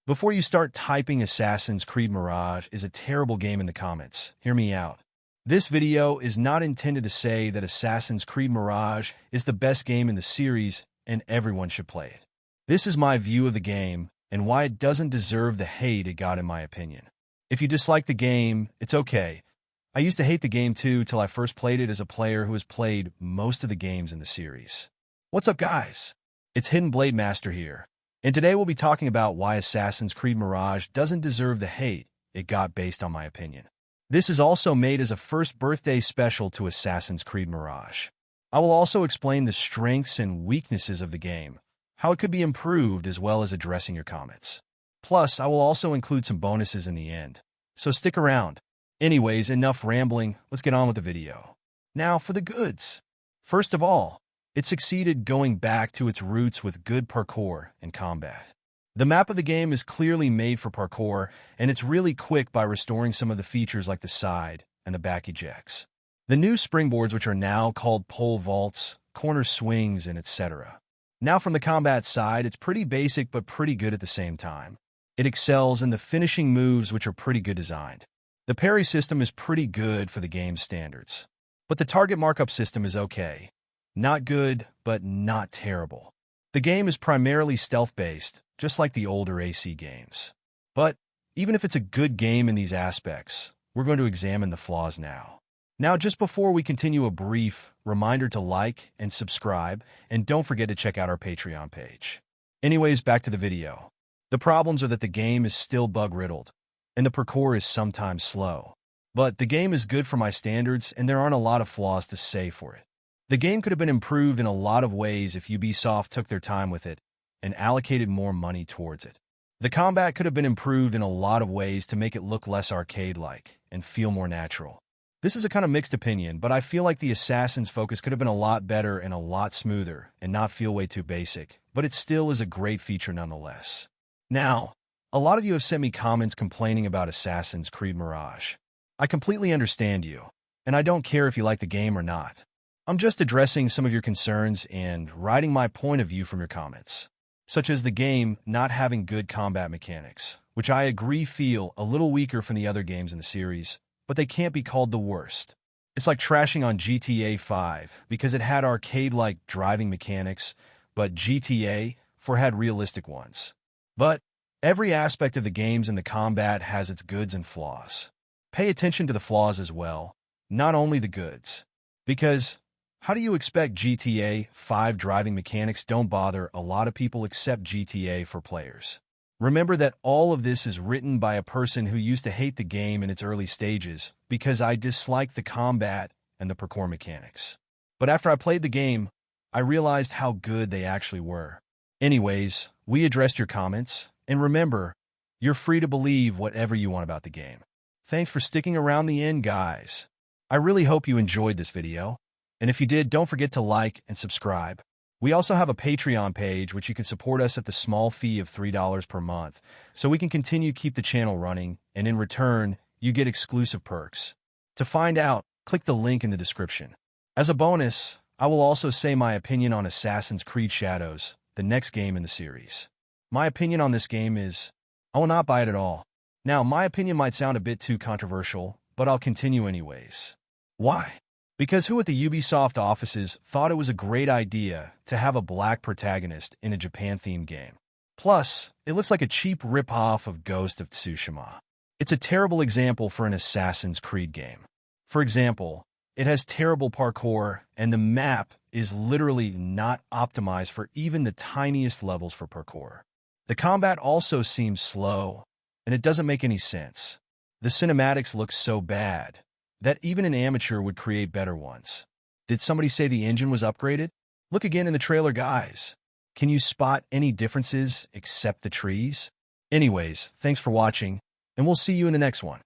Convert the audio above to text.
Before you start typing Assassin's Creed Mirage is a terrible game in the comments, hear me out. This video is not intended to say that Assassin's Creed Mirage is the best game in the series and everyone should play it. This is my view of the game and why it doesn't deserve the hate it got in my opinion. If you dislike the game, it's okay. I used to hate the game too till I first played it as a player who has played most of the games in the series. What's up guys? It's Hidden Blade Master here. And today we'll be talking about why Assassin's Creed Mirage doesn't deserve the hate it got based on my opinion. This is also made as a first birthday special to Assassin's Creed Mirage. I will also explain the strengths and weaknesses of the game, how it could be improved as well as addressing your comments. Plus, I will also include some bonuses in the end, so stick around. Anyways, enough rambling, let's get on with the video. Now for the goods. First of all, it succeeded going back to its roots with good parkour and combat. The map of the game is clearly made for parkour, and it's really quick by restoring some of the features like the side and the back ejects. The new springboards, which are now called pole vaults, corner swings, and etc. Now from the combat side, it's pretty basic but pretty good at the same time. It excels in the finishing moves, which are pretty good designed. The parry system is pretty good for the game's standards. But the target markup system is okay. Not good, but not terrible. The game is primarily stealth-based, just like the older AC games. But even if it's a good game in these aspects, we're going to examine the flaws now. Now, just before we continue, a brief reminder to like and subscribe, and don't forget to check out our Patreon page. Anyways, back to the video. The problems are that the game is still bug-riddled, and the parkour is sometimes slow. But the game is good for my standards, and there aren't a lot of flaws to say for it. The game could have been improved in a lot of ways if Ubisoft took their time with it and allocated more money towards it. The combat could have been improved in a lot of ways to make it look less arcade-like and feel more natural. This is a kind of mixed opinion, but I feel like the Assassin's focus could have been a lot better and a lot smoother and not feel way too basic, but it still is a great feature nonetheless. Now, a lot of you have sent me comments complaining about Assassin's Creed Mirage. I completely understand you, and I don't care if you like the game or not. I'm just addressing some of your concerns and writing my point of view from your comments, such as the game not having good combat mechanics, which I agree feel a little weaker from the other games in the series, but they can't be called the worst. It's like trashing on GTA 5 because it had arcade-like driving mechanics, but GTA 4 had realistic ones. But every aspect of the games and the combat has its goods and flaws. Pay attention to the flaws as well, not only the goods. Because how do you expect GTA 5 driving mechanics don't bother a lot of people except GTA 4 players? Remember that all of this is written by a person who used to hate the game in its early stages because I disliked the combat and the parkour mechanics. But after I played the game, I realized how good they actually were. Anyways, we addressed your comments, and remember, you're free to believe whatever you want about the game. Thanks for sticking around the end, guys. I really hope you enjoyed this video. And if you did, don't forget to like and subscribe. We also have a Patreon page which you can support us at the small fee of $3 per month, so we can continue to keep the channel running, and in return, you get exclusive perks. To find out, click the link in the description. As a bonus, I will also say my opinion on Assassin's Creed Shadows, the next game in the series. My opinion on this game is, I will not buy it at all. Now, my opinion might sound a bit too controversial, but I'll continue anyways. Why? Because who at the Ubisoft offices thought it was a great idea to have a black protagonist in a Japan-themed game? Plus, it looks like a cheap rip-off of Ghost of Tsushima. It's a terrible example for an Assassin's Creed game. For example, it has terrible parkour, and the map is literally not optimized for even the tiniest levels for parkour. The combat also seems slow, and it doesn't make any sense. The cinematics look so bad that even an amateur would create better ones. Did somebody say the engine was upgraded? Look again in the trailer, guys. Can you spot any differences except the trees? Anyways, thanks for watching, and we'll see you in the next one.